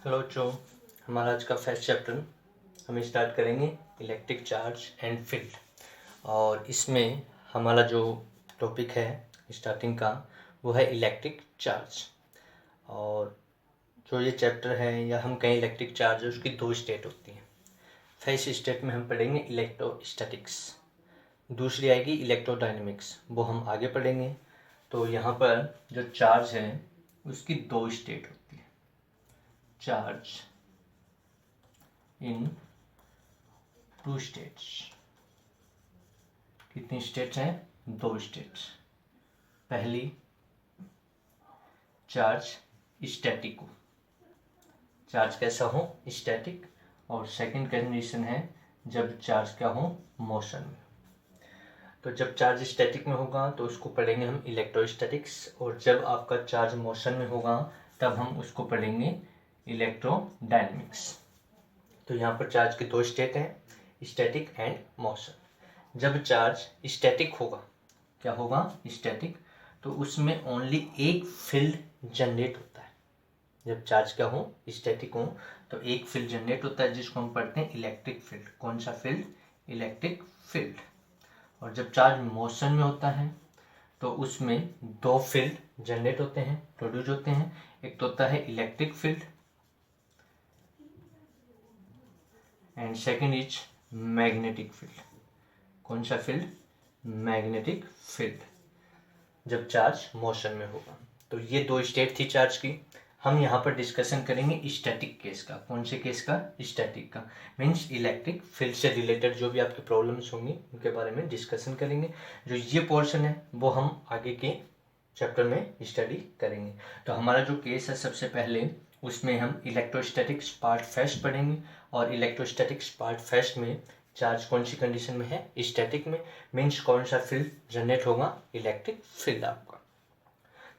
Hello बच्चों, हमारा आज का फर्स्ट चैप्टर हम स्टार्ट करेंगे इलेक्ट्रिक चार्ज एंड फील्ड। और इसमें हमारा जो टॉपिक है स्टार्टिंग का वो है इलेक्ट्रिक चार्ज। और जो ये चैप्टर है या हम कहें इलेक्ट्रिक चार्ज है, उसकी दो स्टेट होती हैं। फर्स्ट स्टेट में हम पढ़ेंगे इलेक्ट्रोस्टैटिक्स, दूसरी आएगी इलेक्ट्रोडायनेमिक्स, वो हम आगे पढ़ेंगे। तो यहाँ पर जो चार्ज है उसकी दो स्टेट होती है। Charge in two states. कितनी स्टेट्स हैं? दो स्टेट्स। पहली चार्ज स्टैटिक हो, चार्ज कैसा हो? स्टैटिक। और सेकंड कंडीशन है जब चार्ज क्या हो? मोशन में। तो जब चार्ज स्टैटिक में होगा तो उसको पढ़ेंगे हम इलेक्ट्रोस्टैटिक्स, और जब आपका चार्ज मोशन में होगा तब हम उसको पढ़ेंगे इलेक्ट्रोडायनेमिक्स। तो यहाँ पर चार्ज की दो स्टेट हैं, स्टैटिक एंड मोशन। जब चार्ज स्टैटिक होगा, क्या होगा? स्टैटिक, तो उसमें ओनली एक फील्ड जनरेट होता है। जब चार्ज क्या हो? स्टैटिक हो, तो एक फील्ड जनरेट होता है जिसको हम पढ़ते हैं इलेक्ट्रिक फील्ड। कौन सा फील्ड? Electric field. और जब चार्ज मोशन में होता है तो उसमें दो फील्ड जनरेट होते हैं, प्रोड्यूस होते हैं। एक तो होता है electric field and second is magnetic field. कौन सा फील्ड? मैग्नेटिक फील्ड, जब चार्ज मोशन में होगा। तो ये दो स्टेट थी चार्ज की। हम यहाँ पर डिस्कशन करेंगे स्टैटिक केस का। कौन से केस का? स्टैटिक का। मीन्स इलेक्ट्रिक फील्ड से रिलेटेड जो भी आपकी प्रॉब्लम्स होंगी उनके बारे में डिस्कशन करेंगे। जो ये पोर्शन है वो हम आगे के चैप्टर में स्टडी करेंगे। तो हमारा जो केस है सबसे पहले उसमें हम इलेक्ट्रोस्टैटिक्स पार्ट फर्स्ट पढ़ेंगे। और इलेक्ट्रोस्टैटिक्स पार्ट फर्स्ट में चार्ज कौन सी कंडीशन में है? स्टैटिक में। मीन्स कौन सा फील्ड जनरेट होगा? इलेक्ट्रिक फील्ड आपका।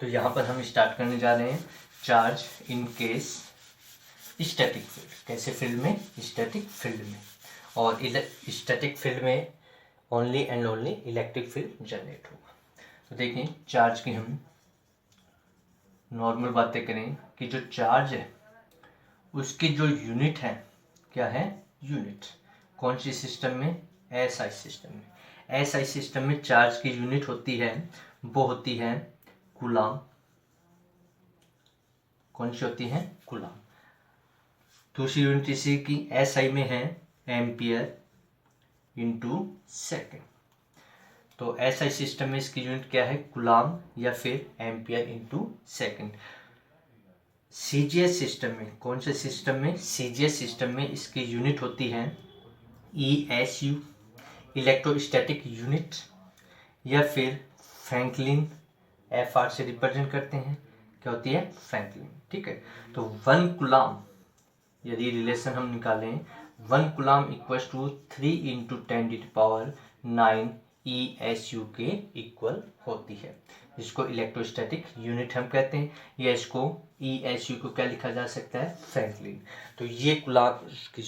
तो यहाँ पर हम स्टार्ट करने जा रहे हैं charge in case static field. कैसे फील्ड में? स्टैटिक फील्ड में। और स्टैटिक फील्ड में only and only electric field generate होगा। तो देखिए चार्ज की हम नॉर्मल बातें करें कि जो चार्ज है उसकी जो यूनिट है, क्या है? यूनिट। कौन सी सिस्टम में? एसआई सिस्टम में। एसआई सिस्टम में चार्ज की यूनिट होती है, वो होती है कूलम। कौन सी होती है? कूलम। दूसरी यूनिट इसी की एसआई में है एम्पियर इंटू सेकेंड। तो एसआई सिस्टम में इसकी यूनिट क्या है? कूलम या फिर ampere into second. CGS system में, कौन से सिस्टम में? सीजीएस सिस्टम में इसकी यूनिट होती है ईएसयू, इलेक्ट्रोस्टैटिक यूनिट, या फिर फ्रैंकलिन। एफआर से रिप्रेजेंट करते हैं, क्या होती है? फ्रैंकलिन। ठीक है। तो 1 कूलम, यदि रिलेशन हम निकालें, 1 कूलम इक्वल्स टू 3 × 10⁻⁹ ESU के इक्वल होती है, जिसको इलेक्ट्रोस्टैटिक यूनिट हम कहते हैं। या इसको ESU को क्या लिखा जा सकता है? फ्रैंकलिन। तो ये कूलम की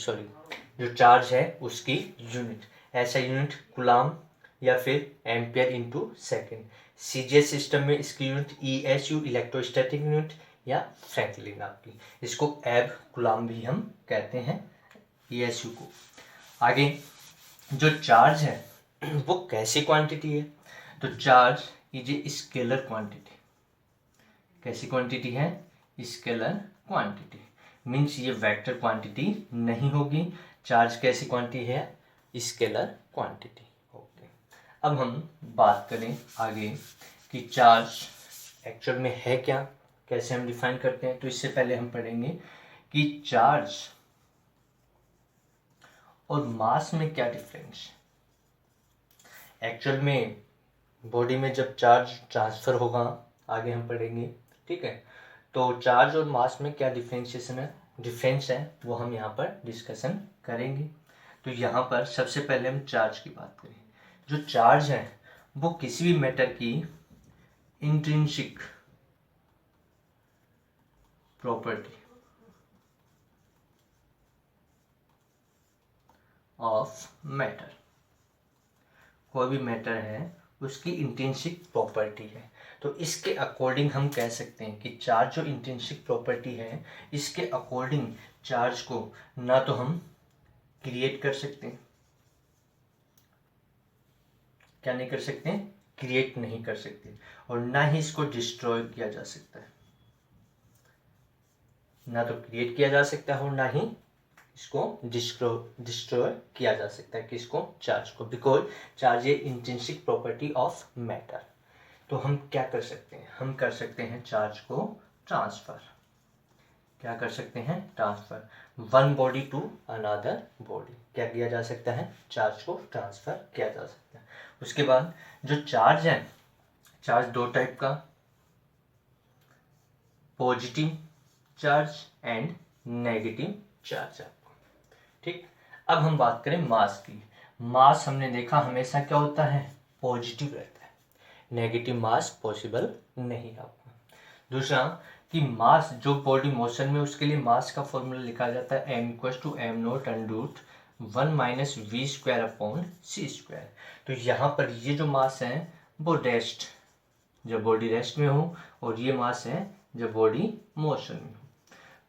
जो चार्ज है उसकी यूनिट। ऐसा यूनिट कूलम या फिर ampere into second. CGS system में इसकी यूनिट ESU, इलेक्ट्रोस्टैटिक यूनिट, या फ्रैंकलिन आपकी। इसको एब कूलम भी हम कहते हैं ESU को। आगे जो चार्ज है वो कैसी क्वांटिटी है? तो charge is a scalar quantity. कैसी क्वांटिटी है? Scalar quantity. मीन्स ये वेक्टर क्वांटिटी नहीं होगी। चार्ज कैसी क्वांटिटी है? Scalar quantity. ओके। अब हम बात करें आगे कि चार्ज एक्चुअल में है क्या, कैसे हम डिफाइन करते हैं। तो इससे पहले हम पढ़ेंगे कि चार्ज और मास में क्या डिफरेंस है। एक्चुअल में बॉडी में जब चार्ज ट्रांसफर होगा, आगे हम पढ़ेंगे। ठीक है। तो चार्ज और मास में क्या डिफरेंस है वो हम यहाँ पर डिस्कशन करेंगे। तो यहाँ पर सबसे पहले हम चार्ज की बात करें। जो चार्ज है वो किसी भी मैटर की इंट्रिंसिक प्रॉपर्टी ऑफ मैटर। कोई भी मैटर है उसकी इंट्रिंसिक प्रॉपर्टी है। तो इसके अकॉर्डिंग हम कह सकते हैं कि चार्ज जो इंट्रिंसिक प्रॉपर्टी है, इसके अकॉर्डिंग चार्ज को ना तो हम क्रिएट कर सकते हैं, क्या नहीं कर सकते हैं, क्रिएट नहीं कर सकते, और ना ही इसको डिस्ट्रॉय किया जा सकता है, ना तो क्रिएट किया जा सकता है और ना ही इसको डिस्ट्रॉय किया जा सकता है, किसको, चार्ज को, बिकॉज चार्ज है इंट्रिंसिक प्रॉपर्टी ऑफ मैटर। तो हम क्या कर सकते हैं, हम कर सकते हैं चार्ज को ट्रांसफर, क्या कर सकते हैं, transfer one body to another body, क्या किया जा सकता है, चार्ज को ट्रांसफर किया जा सकता है। उसके बाद जो चार्ज है, चार्ज दो टाइप का, positive charge and negative charge आपको, ठीक। अब हम बात करें मास की। मास हमने देखा हमेशा क्या होता है, पॉजिटिव रहता है, नेगेटिव मास पॉसिबल नहीं आपको। दूसरा कि मास जो बॉडी मोशन में, उसके लिए मास का फॉर्मूला लिखा जाता है m=m0/1-v² तो यहाँ पर ये जो मास है वो रेस्ट, जब बॉडी रेस्ट में हो, और ये मास है जब बॉडी मोशन में हो,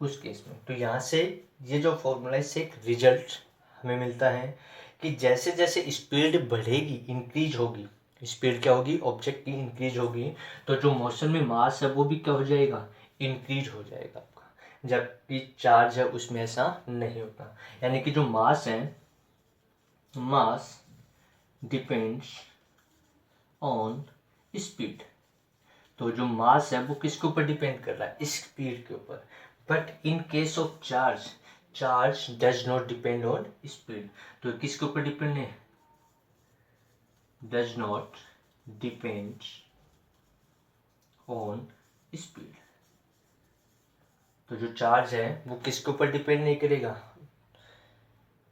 उस केस में। तो यहाँ से ये जो फॉर्मूला, इससे एक रिजल्ट हमें मिलता है कि जैसे जैसे स्पीड बढ़ेगी, इंक्रीज होगी, स्पीड क्या होगी, ऑब्जेक्ट की इंक्रीज होगी, तो जो मोशन में मास है वो भी क्या हो जाएगा, इंक्रीज हो जाएगा आपका, जबकि चार्ज है उसमें ऐसा नहीं होता। यानी कि जो मास है, मास डिपेंड्स ऑन स्पीड, तो जो मास है वो किसके ऊपर डिपेंड कर रहा है, स्पीड के ऊपर। But in case of charge, charge does not depend on speed, तो किसके ऊपर डिपेंड है, does not depend on speed. तो जो चार्ज है वो किसके ऊपर डिपेंड नहीं करेगा,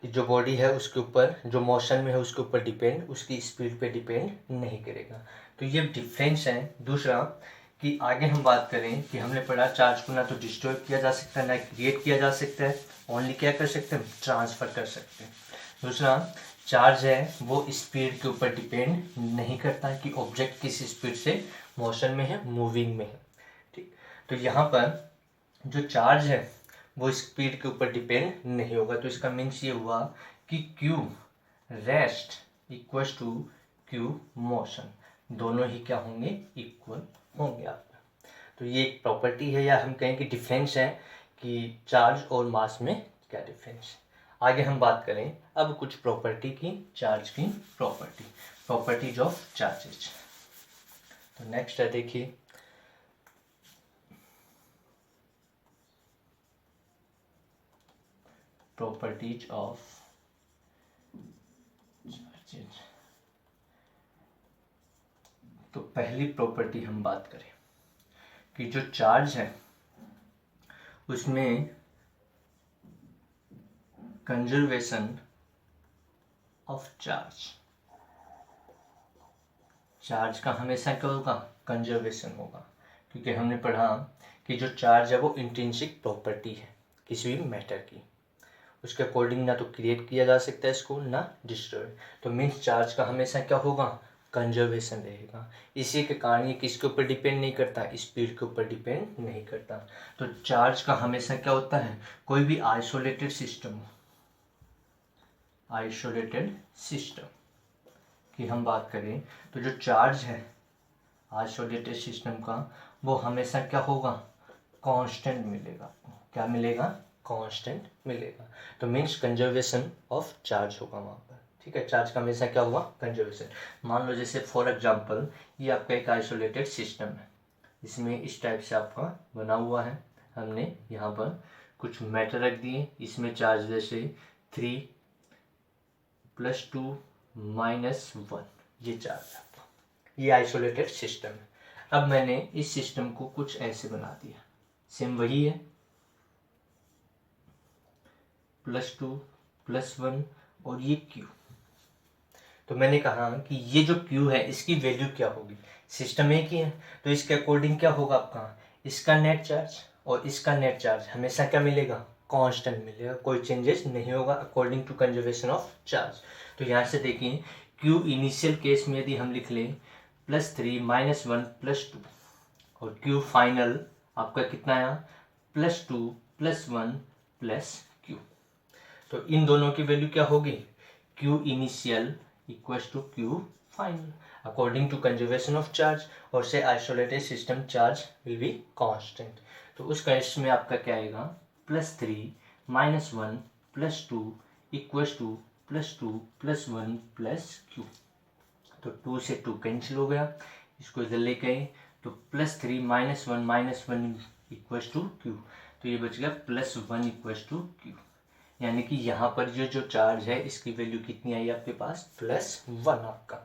कि जो बॉडी है उसके ऊपर, जो मोशन में है उसके ऊपर डिपेंड, उसकी स्पीड पे डिपेंड नहीं करेगा। तो ये डिफरेंस है। दूसरा कि आगे हम बात करें कि हमने पढ़ा चार्ज को ना तो डिस्ट्रॉय किया जा सकता है, ना क्रिएट किया जा सकता है, ओनली क्या कर सकते हैं, ट्रांसफर कर सकते हैं। दूसरा, चार्ज है वो स्पीड के ऊपर डिपेंड नहीं करता कि ऑब्जेक्ट किस स्पीड से मोशन में है, मूविंग में है, ठीक। तो यहाँ पर जो चार्ज है वो स्पीड के ऊपर डिपेंड नहीं होगा। तो इसका मीन्स ये हुआ कि Q rest equals to Q motion, दोनों ही क्या होंगे, इक्वल होंगे आपका। तो ये एक प्रॉपर्टी है, या हम कहें कि डिफरेंस है कि चार्ज और मास में क्या डिफरेंस है। आगे हम बात करें अब कुछ प्रॉपर्टी की, चार्ज की प्रॉपर्टीज ऑफ चार्जेज। तो नेक्स्ट है, देखिए प्रॉपर्टीज ऑफ चार्जेज। तो पहली प्रॉपर्टी हम बात करें कि जो चार्ज है उसमें कंजर्वेशन ऑफ चार्ज, चार्ज का हमेशा क्या होगा, कंजर्वेशन होगा, क्योंकि हमने पढ़ा कि जो चार्ज है वो इंट्रिंसिक प्रॉपर्टी है किसी भी मैटर की, उसके अकॉर्डिंग ना तो क्रिएट किया जा सकता है इसको, ना डिस्ट्रॉय। तो मीन्स चार्ज का हमेशा क्या होगा, कंजर्वेशन रहेगा। इसी के कारण ये किसके ऊपर डिपेंड नहीं करता, स्पीड के ऊपर डिपेंड नहीं करता। तो चार्ज का हमेशा क्या होता है, कोई भी आइसोलेटेड सिस्टम, आइसोलेटेड सिस्टम की हम बात करें तो जो चार्ज है आइसोलेटेड सिस्टम का, वो हमेशा क्या होगा, कांस्टेंट मिलेगा। क्या मिलेगा, कांस्टेंट मिलेगा। तो मीन्स कंजर्वेशन ऑफ चार्ज होगा वहाँ पर, ठीक है। चार्ज का हमेशा क्या हुआ, कंजर्वेशन। मान लो जैसे फॉर एग्जांपल ये आपका एक आइसोलेटेड सिस्टम है, इसमें इस टाइप से आपका बना हुआ है, हमने यहाँ पर कुछ मैटर रख दिए, इसमें चार्ज जैसे 3 + 2 - 1, ये चार्ज है आपका, ये आइसोलेटेड सिस्टम है। अब मैंने इस सिस्टम को कुछ ऐसे बना दिया, सेम वही है, +2 + 1 और ये Q। तो मैंने कहा कि ये जो Q है इसकी वैल्यू क्या होगी, सिस्टम एक ही है, तो इसके अकॉर्डिंग क्या होगा आपका, इसका नेट चार्ज और इसका नेट चार्ज हमेशा क्या मिलेगा, कांस्टेंट मिलेगा, कोई चेंजेस नहीं होगा according to conservation of charge. तो यहाँ से देखिए Q इनिशियल केस में यदि हम लिख लें +3 -1 +2 और Q फाइनल आपका कितना आया +2 +1 +Q। तो इन दोनों की वैल्यू क्या होगी Q initial equals to Q final according to conservation of charge और से isolated system charge will be constant. तो उस केस में आपका क्या आएगा +3 -1 +2 इक्वल्स टू +2 +1 +Q। तो 2 से 2 कैंसिल हो गया, इसको इधर लेके आए तो +3 -1 इक्वल्स टू Q। तो ये बच गया +1 इक्वल्स टू Q। यानी कि यहाँ पर जो चार्ज है इसकी वैल्यू कितनी आई आपके पास +1 आपका।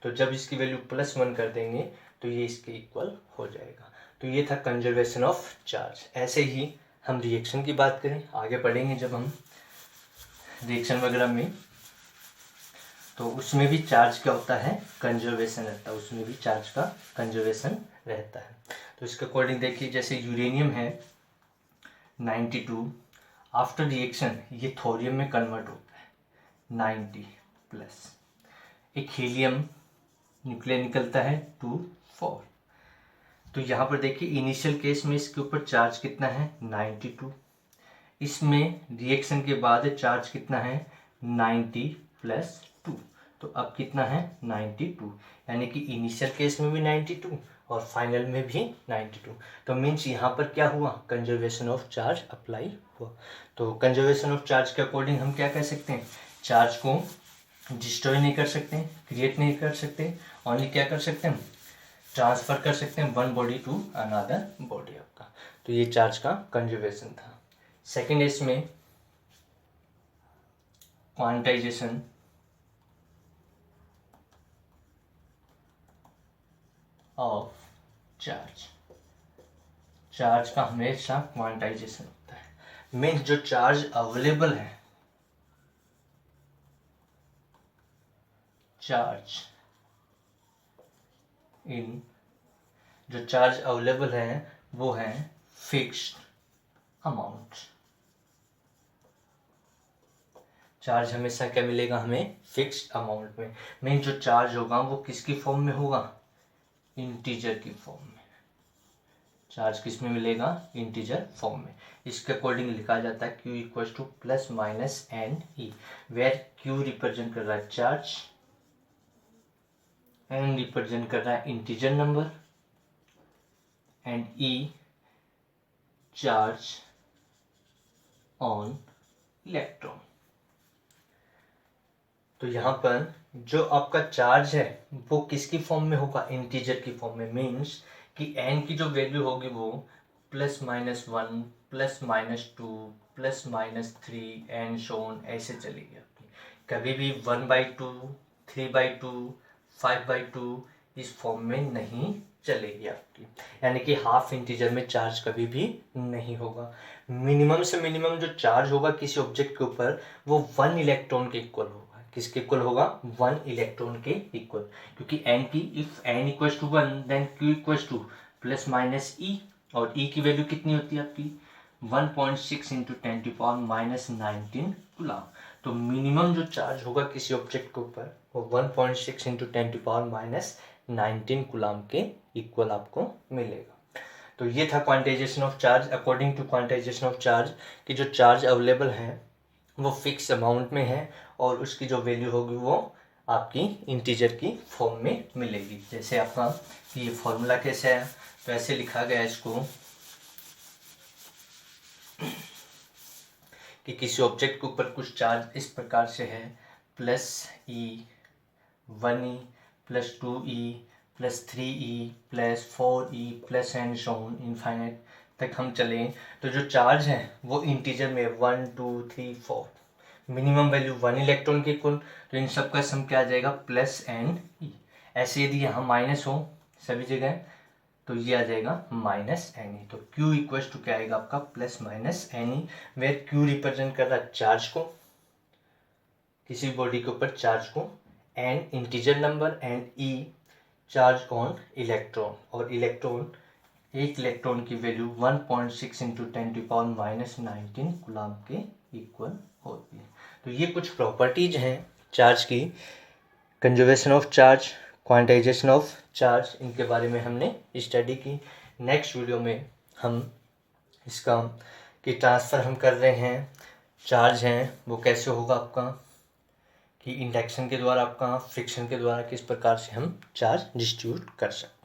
तो जब इसकी वैल्यू +1 कर देंगे तो ये इसके इक्वल हो जाएगा। तो ये था कंजर्वेशन ऑफ चार्ज। ऐसे ही हम रिएक्शन की बात करें, आगे पढ़ेंगे जब हम रिएक्शन वगैरह में, तो उसमें भी चार्ज क्या होता है कंजर्वेशन रहता है, उसमें भी चार्ज का कंजर्वेशन रहता है। तो इसके अकॉर्डिंग देखिए जैसे यूरेनियम है 92, आफ्टर रिएक्शन ये थोरियम में कन्वर्ट होता है 90+। एक हीलियम न्यूक्लियर निकलता है 2,4। तो यहाँ पर देखिए इनिशियल केस में इसके ऊपर चार्ज कितना है 92, इसमें रिएक्शन के बाद चार्ज कितना है 90+2। तो अब कितना है 92, यानी कि इनिशियल केस में भी 92 और फाइनल में भी 92। तो मीन्स यहाँ पर क्या हुआ कंजर्वेशन ऑफ चार्ज अप्लाई हुआ। तो कंजर्वेशन ऑफ चार्ज के अकॉर्डिंग हम क्या कह सकते हैं, चार्ज को डिस्ट्रॉय नहीं कर सकते, क्रिएट नहीं कर सकते, ओनली क्या कर सकते हैं ट्रांसफर कर सकते हैं one body to another body आपका। तो ये चार्ज का कंजर्वेशन था। सेकेंड इसमें क्वांटाइजेशन ऑफ चार्ज। चार्ज का हमेशा क्वांटाइजेशन होता है, मीन्स जो चार्ज अवेलेबल है, चार्ज इन जो चार्ज अवेलेबल है वो है फिक्स्ड अमाउंट। चार्ज हमेशा क्या मिलेगा हमें फिक्स्ड अमाउंट में, मीन जो चार्ज होगा वो किसकी फॉर्म में होगा इंटीजर की फॉर्म में। चार्ज किस में मिलेगा इंटीजर फॉर्म में। इसके अकॉर्डिंग लिखा जाता है Q equals to +-NE, where Q represent कर रहा है चार्ज, N रिप्रेजेंट कर रहा है integer number and E charge on electron. तो यहाँ पर जो आपका चार्ज है वो किसकी फॉर्म में होगा इंटीजर की फॉर्म में, मीन्स कि n की जो वैल्यू होगी वो +-1 +-2 +-3 एंड सो ऑन ऐसे चलेगी आपकी। कभी भी 1/2 3/2 5/2 इस फॉर्म में नहीं चलेगी आपकी, यानी कि हाफ इंटीजर में चार्ज कभी भी नहीं होगा। मिनिमम से मिनिमम जो चार्ज होगा किसी ऑब्जेक्ट के ऊपर वो 1 इलेक्ट्रॉन के इक्वल होगा। किसके इक्वल होगा 1 इलेक्ट्रॉन के इक्वल, क्योंकि n की if n equals to 1 then q equals to +-E और E की वैल्यू कितनी होती है आपकी 1.6 × 10⁻⁻19 कूलम। तो मिनिमम जो चार्ज होगा किसी ऑब्जेक्ट के ऊपर वो 1.6 × 10⁻⁻19 कूलम के इक्वल आपको मिलेगा। तो ये था quantization of charge. According to quantization of charge कि जो चार्ज अवेलेबल है वो फिक्स अमाउंट में है और उसकी जो वैल्यू होगी वो आपकी इंटीजर की फॉर्म में मिलेगी। जैसे आपका ये फॉर्मूला कैसे है, तो ऐसे लिखा गया है इसको कि किसी ऑब्जेक्ट के ऊपर कुछ चार्ज इस प्रकार से है +E 1E +2E +3E +4E and so on infinite तक हम चलें। तो जो चार्ज है वो इंटीजर में 1 2 3 4 मिनिमम वैल्यू 1 इलेक्ट्रॉन के इक्वल, तो इन सब का सम क्या आ जाएगा +NE। ऐसे यदि यहाँ माइनस हो सभी जगह तो ये आ जाएगा -NE। तो Q इक्वल्स टू क्या आएगा आपका +-NE, वेयर Q रिप्रेजेंट कर रहा है चार्ज को, किसी बॉडी के ऊपर चार्ज को, and integer number and E charge on electron, और इलेक्ट्रॉन एक इलेक्ट्रॉन की वैल्यू 1.6 × 10⁻⁻19 कूलम के इक्वल होती है। तो ये कुछ प्रॉपर्टीज हैं चार्ज की, conservation of charge, quantization of charge, इनके बारे में हमने स्टडी की। नेक्स्ट वीडियो में हम इसका कि ट्रांसफ़र हम कर रहे हैं, चार्ज हैं वो कैसे होगा आपका, कि इंडक्शन के द्वारा आपका फ्रिक्शन के द्वारा किस प्रकार से हम चार्ज डिस्ट्रीब्यूट कर सकते हैं।